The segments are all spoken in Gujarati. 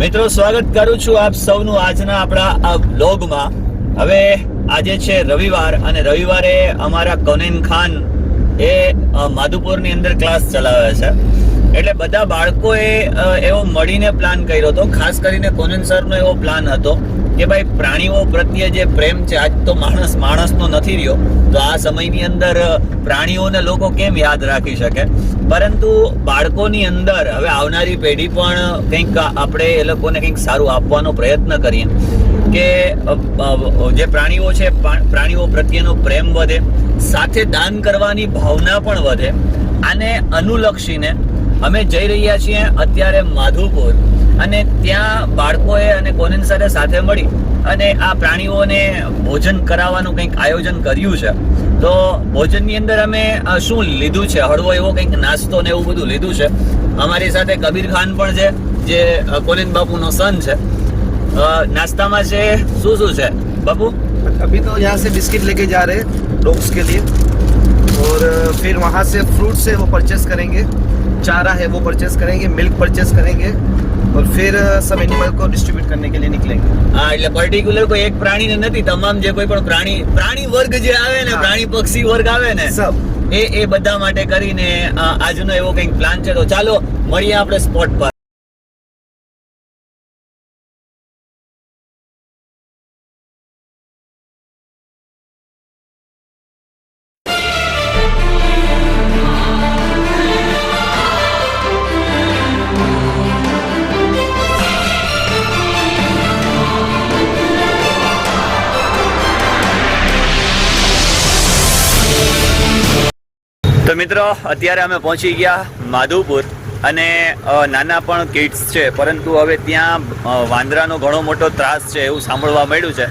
મિત્રો સ્વાગત કરું છું આપ સૌનું આજના આપણા આ વ્લોગમાં। હવે આજે છે રવિવાર અને રવિવારે અમારા કોનેન ખાન એ માધુપુરની અંદર ક્લાસ ચલાવે છે, એટલે બધા બાળકોએ એવો મળીને પ્લાન કર્યો હતો। ખાસ કરીને કોનેન સરનો એવો પ્લાન હતો કે ભાઈ પ્રાણીઓ પ્રત્યે જે પ્રેમ છે, આજ તો માણસનો નથી રહ્યો, તો આ સમયની અંદર પ્રાણીઓને લોકો કેમ યાદ રાખી શકે, પરંતુ બાળકોની અંદર હવે આવનારી પેઢી પણ કંઈક આપણે એ લોકોને કંઈક સારું આપવાનો પ્રયત્ન કરીએ કે જે પ્રાણીઓ છે પ્રાણીઓ પ્રત્યેનો પ્રેમ વધે, સાથે દાન કરવાની ભાવના પણ વધે। આને અનુલક્ષીને અમે જઈ રહ્યા છીએ અત્યારે માધુપુર, અને ત્યાં બાળકોએ અને કોનેન સરે સાથે મળી અને આ પ્રાણીઓને ભોજન કરાવવાનું કંઈક આયોજન કર્યું છે। તો ભોજનની અંદર અમે શું લીધું છે, હળવો એવો કંઈક નાસ્તો ને એવું બધું લીધું છે। અમારી સાથે કબીર ખાન પણ છે, જે કોનેન બાપુનો સન છે। नाश्ता में से શું છે बाबू? अभी तो यहाँ से बिस्किट लेके जा रहे हैं डॉग्स के लिए, और फिर वहाँ से फ्रूट से वो परचेस करेंगे, चारा है वो परचेस करेंगे, मिल्क परचेस करेंगे, और फिर सब एनिमल को डिस्ट्रीब्यूट करने के लिए निकलेंगे। हाँ, એટલે પર્ટિક્યુલર કોઈ એક પ્રાણી ને નથી, તમામ જે કોઈ પણ પ્રાણી વર્ગ જે આવે ને, પ્રાણી પક્ષી વર્ગ આવે ને, सब એ બધા માટે કરીને આજનો એવો કંઈક પ્લાન છે। તો ચાલો મળીએ આપણે સ્પોટ પર। તો મિત્રો અત્યારે અમે પહોંચી ગયા માધુપુર, અને નાના પણ કિડ્સ છે, પરંતુ હવે ત્યાં વાંદરાનો ઘણો મોટો ત્રાસ છે એવું સાંભળવા મળ્યું છે।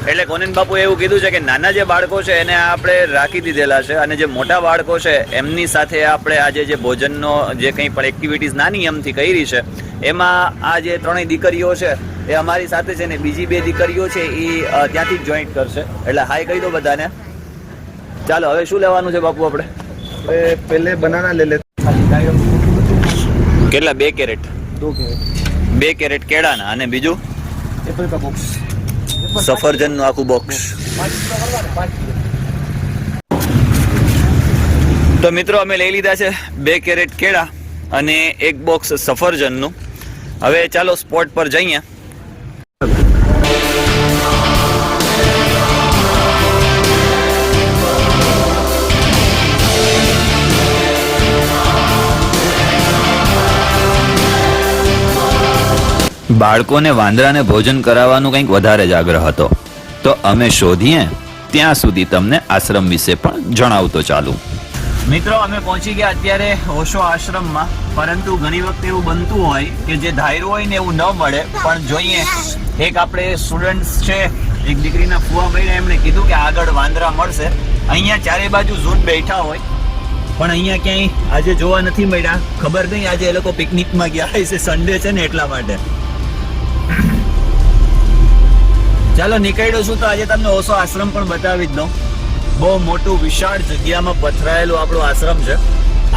એટલે કોનેન બાપુએ એવું કીધું છે કે નાના જે બાળકો છે એને આપણે રાખી દીધેલા છે, અને જે મોટા બાળકો છે એમની સાથે આપણે આજે જે ભોજનનો જે કંઈ પણ એક્ટિવિટીઝ નાની એમથી કરી છે, એમાં આ જે ત્રણેય દીકરીઓ છે એ અમારી સાથે છે, ને બીજી બે દીકરીઓ છે એ ત્યાંથી જ જોઈન્ટ કરશે। એટલે હાય કહી દો બધાને। ચાલો હવે શું લેવાનું છે બાપુ આપણે? पहले बनाना ले लेते। કેટલા? 2 કેરેટ? 2 कैरेट 2 કેરેટ કેળાના, અને બીજું एप्पल का बॉक्स, સફરજનનું આખું બોક્સ। તો મિત્રો અમે લઈ લીધા છે 2 કેરેટ કેળા અને 1 બોક્સ સફરજનનું। હવે ચાલો સ્પોટ પર જઈએ। બાળકોને વાંદરાને ભોજન કરાવવાનું કંઈક વધારે જ આગ્રહ હતો, તો અમે શોધીએ ત્યાં સુધી તમને આશ્રમ વિશે પણ જણાવતો ચાલુ। મિત્રો અમે પહોંચી ગયા અત્યારે ઓશો આશ્રમમાં, પરંતુ ઘણી વખત એવું બનતું હોય કે જે ધાર્યું હોય ને એવું ન મળે। પણ જોઈએ, એક આપણે સ્ટુડન્ટ્સ છે, એક દીકરીના ફુવા ભાઈને એમણે કીધું કે આગળ વાંદરા મળશે। અહીંયા ચારે બાજુ ઝૂંડ બેઠા હોય, પણ અહીંયા ક્યાંય આજે જોવા નથી મળ્યા। ખબર નહીં, આજે એ લોકો પિકનિકમાં ગયા હશે, સન્ડે છે ને એટલા માટે। ચાલો નીકળ્યો છું તો આજે તમને ઓશો આશ્રમ પણ બતાવી જ દઉં। બહુ મોટું વિશાળ જગ્યામાં પથરાયેલું આપણું આશ્રમ છે।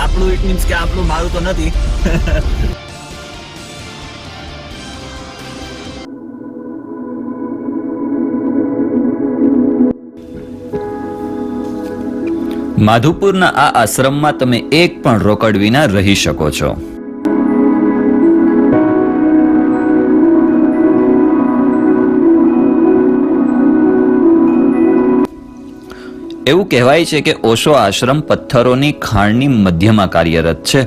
આપણું ઇટ મીન્સ કે આપણું, મારું તો નથી। માધુપુરના આ આશ્રમમાં તમે એક પણ રોકડ વિના રહી શકો છો। એવું કહેવાય છે કે ઓશો આશ્રમ પથ્થરોની ખાણની મધ્યમાં કાર્યરત છે।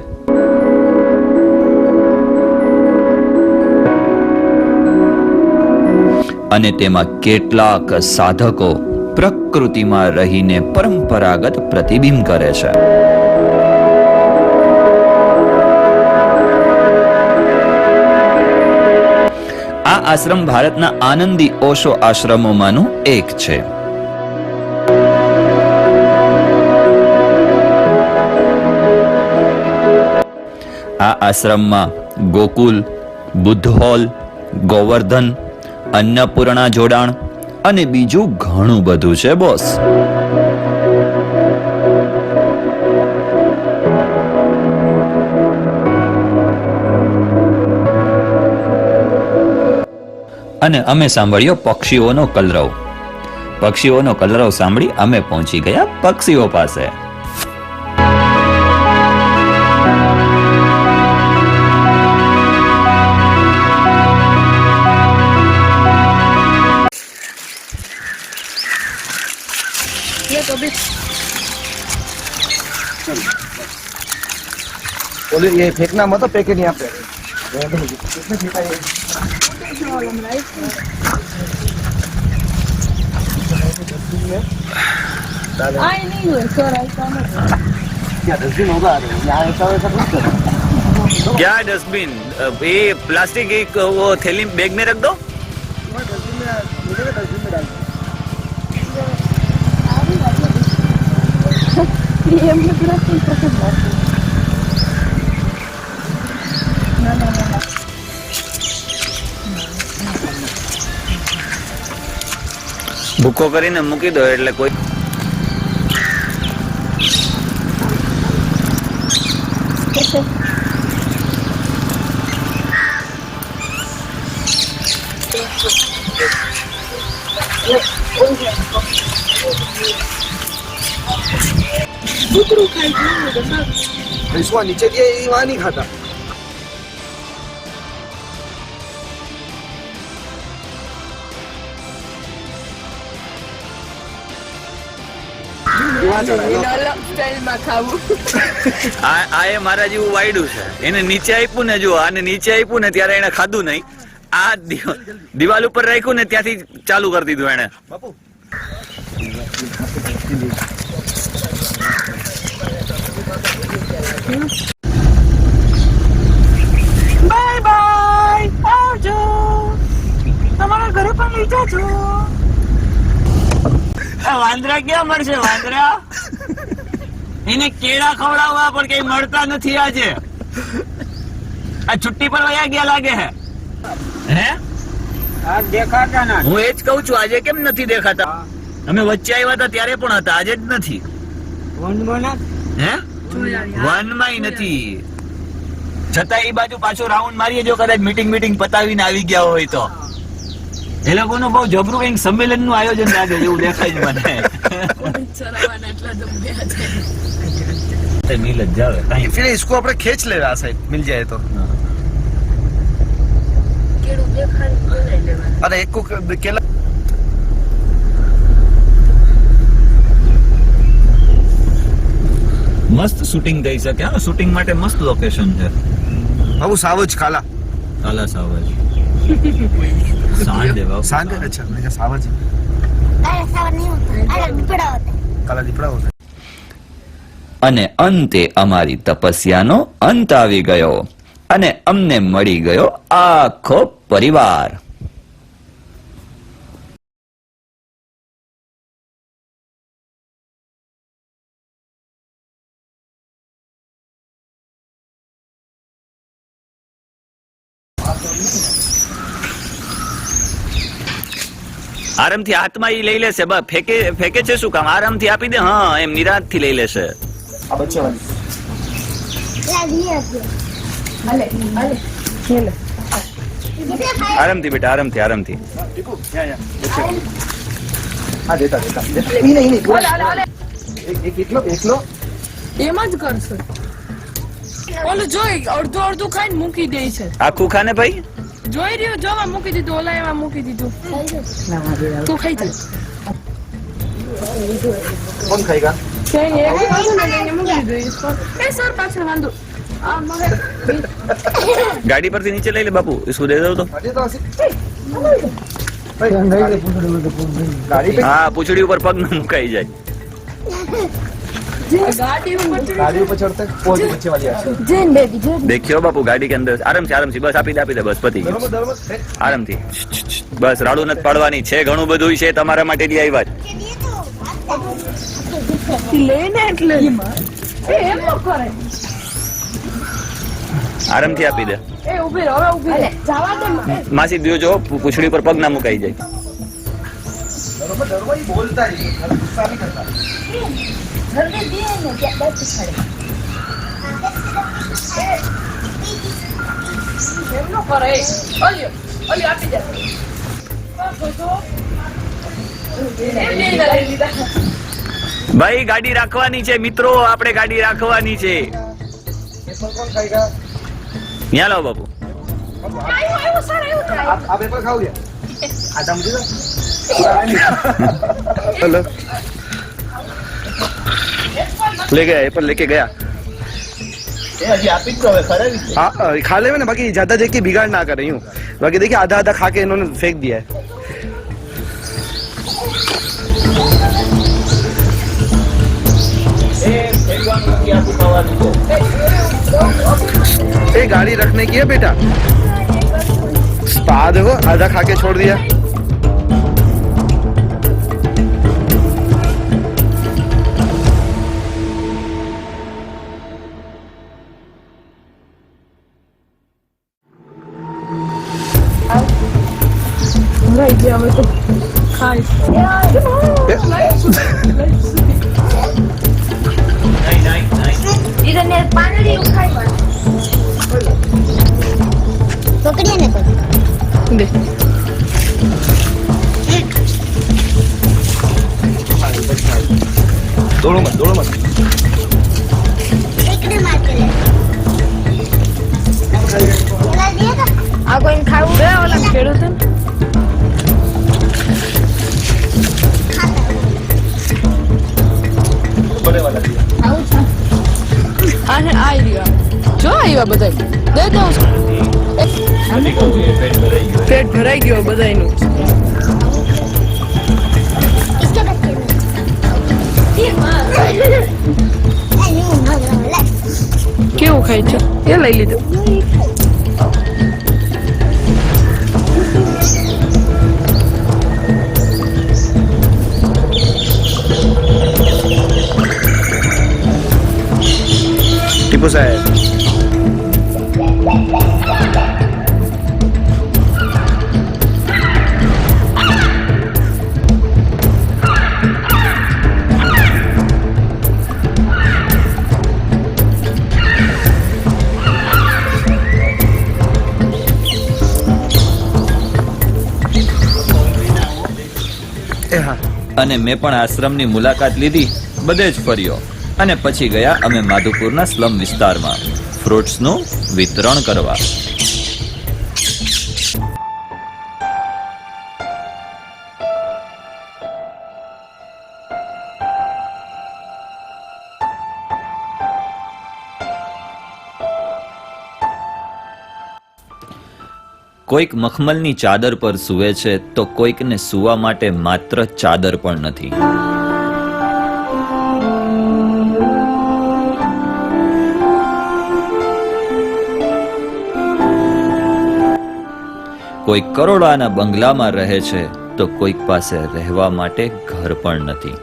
અને તેમાં કેટલાક સાધકો પ્રકૃતિમાં રહીને પરંપરાગત પ્રતિબિંબ કરે છે। આ આશ્રમ ભારતના આનંદી ઓશો આશ્રમોમાંનું એક છે। આ આશ્રમમાં ગોકુલ, બુદ્ધ હોલ, ગોવર્ધન, અન્નપૂર્ણા જોડાણ અને બીજું ઘણું બધું છે બોસ। અને અમે સાંભળ્યો પક્ષીઓનો કલરવ. પક્ષીઓનો કલરવ સાંભળી અમે પહોંચી ગયા પક્ષીઓ પાસે. बोले ये फेंकना मत, पैकेट यहाँ पे क्या डस्टबिन होगा यहाँ ऐसा वैसा कुछ करो। क्या डस्टबिन? ये प्लास्टिक एक वो थैली बैग में रख दो. ભૂકો કરીને મૂકી દો એટલે કોઈ इसको नीचे दिया ये वहाँ नहीं खाता। આ એ મારા જેવું વાયડું છે. એને નીચે આપ્યું ને, જો આને નીચે આપ્યું ને ત્યારે એને ખાધું નહીં. આ દિવાલ ઉપર રાખ્યું ને ત્યાંથી ચાલુ કરી દીધું એને. બાપુ બાય બાય, આવજો. તમારા ઘરે પણ લઈ જાજો. વાંદરા ક્યાં મળશે? વાંદરા એને કેળા ખવડાવવા પણ કઈ મળતા નથી આજે. આ છુટ્ટી પર વયા ગયા લાગે હે. હે આ દેખાતા ના. હું એ જ કઉ છું, આજે કેમ નથી દેખાતા? અમે વચ્ચે આવ્યા હતા ત્યારે પણ હતા, આજે જ નથી. હે વનમાંય નથી. છતાં એ બાજુ પાછો રાઉન્ડ મારીએ, જો કદાચ મીટિંગ પતાવીને આવી ગયા હોય તો. એ લોકોનું બહુ જબરું કઈક સંમેલન નું આયોજન લાગે એવું દેખાય છે મને. मिल जावे कहीं फिर इसको अपने खींच ले रहा साइड मिल जाए तो। अरे एक को केला મસ્ત શૂટિંગ થઈ શકે. હા, શૂટિંગ માટે મસ્ત લોકેશન છે. बाबू सावज काला કાલા સાવજ सांड है बाबू. सांड अच्छा मैं क्या सावज काला सावज नहीं होता, अलग दिपड़ा होता है. काला दिपड़ा होता है। અને અંતે અમારી તપસ્યાનો અંત આવી ગયો અને અમને મળી ગયો આખો પરિવાર. આરામથી હાથમાં ઈ લઈ લેશે. બસ ફેંકે છે શું કામ? આરામથી આપી દે. હા, એમ નિરાંત થી લઈ લેશે. अब अच्छे वाली ला दिया आपने. આરામથી બેટા, આરામથી આરામથી. देखो या हाँ देता नहीं एक लो એમ જ કરશે. ઓલું જોઈ અડધું ખાઈને મૂકી દે છે. આખું ખાને ભાઈ. જોઈ રહ્યો, જોવા મૂકી દીધું, ઓલા એમાં મૂકી દીધું. તું ખાઈ જા. कौन खाएगा ગાડી પરથી નીચે લઈ લે બાપુ. इसको दे दो तो. गाड़ी पे હા, પૂંછડી ઉપર પગ ન મુકાઈ જાય. गाड़ी ऊपर चढ़ते वो जो बच्चे वाली आती है। जैन बेबी जैन. દેખ્યો બાપુ ગાડી કે અંદર. આરામથી બસ આપી દે બસ પતી ગયું. આરામથી બસ. રાડું નથી પાડવાની છે. ઘણું બધું છે તમારા માટે લઈ આવ્યા છે. લેને એટલે એમ ન કરે. આરામથી આપી દે. એ ઉભી રહો, હવે ઉભી રહે. જવા દે. માસી દ્યો જો પૂંછડી પર પગ ના મુકાઈ જાય. डरवा ही बोलता है, गुस्सा नहीं करता। घर में दिए ना क्या बात खड़े. એમ ન કરે. ઓલી આપી દે. ભાઈ ગાડી રાખવાની છે મિત્રો, આપણે ગાડી રાખવાની છે. ત્યાં લાવો બાપુ. आप एप्पल खाओगे? आधा मुझे हेलो ले गया एप्पल लेके गया. हाँ खा ले ना, बाकी ज्यादा देख के बिगाड़ ना कर रही हूँ. बाकी देखिए आधा आधा खा के इन्होंने फेंक दिया है. ये गाड़ी रखने की है बेटा. स्पा देखो आधा खा के छोड़ दिया. ಇದನ್ನೇ ಪಾನಡಿ ಉખાಡಿ ಮಾಡು પકડીને દે दौड़ो मत એકને માર કે લે ઓલા દે તો આ કોઈને ખાવું છે ઓલા ખેડૂત बड़े वाला दिया. આવું છે આને આઈ રહ્યા જો આવ્યા બધા દે દો પેટ ભરાઈ ગયો બધાયનું इसके बच्चे फिर मार नहीं भाग रहा કેવું ખાય છે એ લઈ લીધું टीपू साहब અને મેં પણ આશ્રમની મુલાકાત લીધી, બધે જ ફર્યો અને પછી ગયા અમે માધુપુરના સ્લમ વિસ્તારમાં ફ્રૂટ્સનું વિતરણ કરવા. કોઈક મખમલની ચાદર પર સૂવે છે તો કોઈકને સૂવા માટે માત્ર ચાદર પણ નથી. કોઈક કરોડાના બંગલામાં રહે છે તો કોઈક પાસે રહેવા માટે ઘર પણ નથી.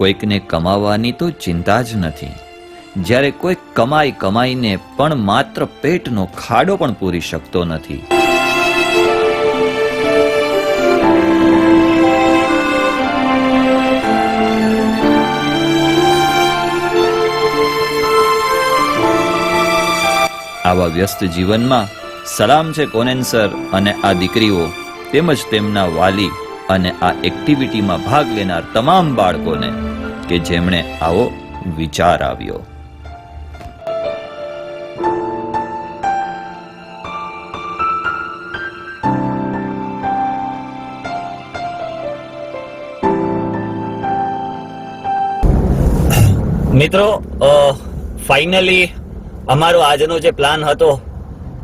કોઈકને કમાવાની તો ચિંતા જ નથી, જ્યારે કોઈક કમાઈને પણ માત્ર પેટનો ખાડો પણ પૂરી શકતો નથી. આવા વ્યસ્ત જીવનમાં સલામ છે કોનેન સર અને આ દીકરીઓ તેમજ તેમના વાલી અને આ એક્ટિવિટીમાં ભાગ લેનાર તમામ બાળકોને કે જેમણે આવો વિચાર આવ્યો. મિત્રો, ફાઇનલી અમારો આજનો જે પ્લાન હતો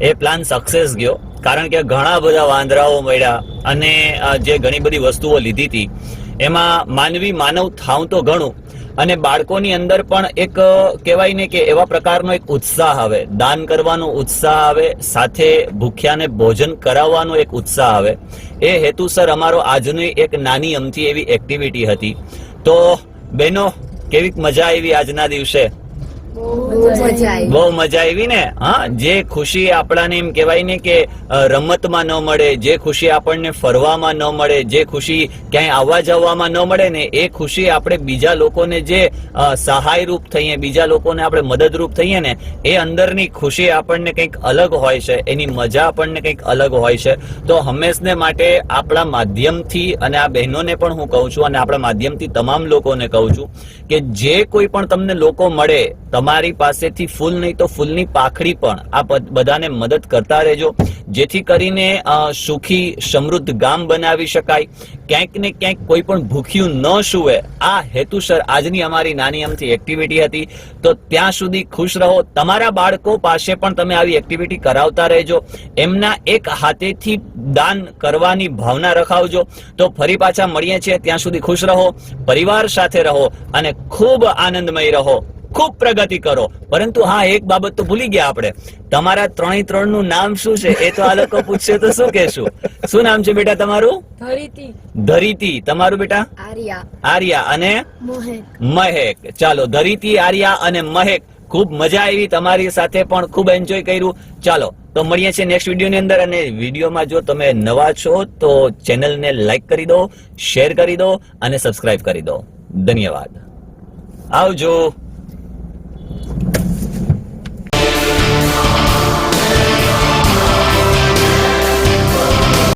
એ પ્લાન સક્સેસ ગયો, કારણ કે ઘણા બધા વાંદરાઓ મળ્યા અને જે ઘણી બધી વસ્તુઓ લીધી હતી એમાં માનવ થાવ તો ઘણું, અને બાળકોની અંદર પણ એક કહેવાય ને કે એવા પ્રકારનો એક ઉત્સાહ આવે, દાન કરવાનો ઉત્સાહ આવે, સાથે ભૂખ્યાને ભોજન કરાવવાનો એક ઉત્સાહ આવે. એ હેતુસર અમારો આજની એક નાની અમથી એવી એક્ટિવિટી હતી. તો બહેનો, કેવી મજા આવી આજના દિવસે? બહુ મજા આવી ને. હા, જે ખુશી આપણાને એમ કહેવાય ને કે રમતમાં ન મળે, જે ખુશી આપણને ફરવામાં ન મળે, જે ખુશી ક્યાંય આવવા જવામાં ન મળે ને, એ ખુશી આપણે બીજા લોકોને જે સહાયરૂપ થઈએ, બીજા લોકોને આપણે મદદરૂપ થઈએ ને, એ અંદરની ખુશી આપણને કંઈક અલગ હોય છે, એની મજા આપણને કંઈક અલગ હોય છે. તો હંમેશને માટે આપણા માધ્યમથી, અને આ બહેનોને પણ હું કહું છું, અને આપણા માધ્યમથી તમામ લોકોને કહું છું કે જે કોઈ પણ તમને લોકો મળે, તમારી પાસેથી ફૂલ નહીં તો ફૂલની પાખડી પણ આ બધાને મદદ કરતા રહેજો, જેથી કરીને સુખી સમૃદ્ધ ગામ બનાવી શકાય. ક્યાંક ને ક્યાંક કોઈ પણ ભૂખ્યું ન સૂવે, આ હેતુસર આજની અમારી નાની અમથી એક્ટિવિટી હતી. તો ત્યાં સુધી ખુશ રહો. તમારા બાળકો પાસે પણ તમે આવી એક્ટિવિટી કરાવતા રહેજો. એમના એક હાથેથી દાન કરવાની ભાવના રખાવજો. તો ફરી પાછા મળીએ છીએ. ત્યાં સુધી ખુશ રહો, પરિવાર સાથે રહો અને ખૂબ આનંદમય રહો, ખૂબ પ્રગતિ કરો. પરંતુ હા, એક બાબત તો ભૂલી ગયા આપણે. તમારા 3 નું નામ શું છે એ તો આ લોકો પૂછશે તો શું કહેશું? શું નામ છે બેટા તમારું? ધરિતી. તમારું બેટા? આર્યા. અને મહેક. ચાલો, ધરિતી, આર્યા અને મહેક, ખૂબ મજા આવી તમારી સાથે, પણ ખૂબ એન્જોય કર્યું. ચાલો, તો મળીએ છીએ નેક્સ્ટ વિડીયોની અંદર. અને વિડીયોમાં જો તમે નવા છો તો ચેનલને લાઈક કરી દો, શેર કરી દો અને સબસ્ક્રાઇબ કરી દો. ધન્યવાદ. આવજો.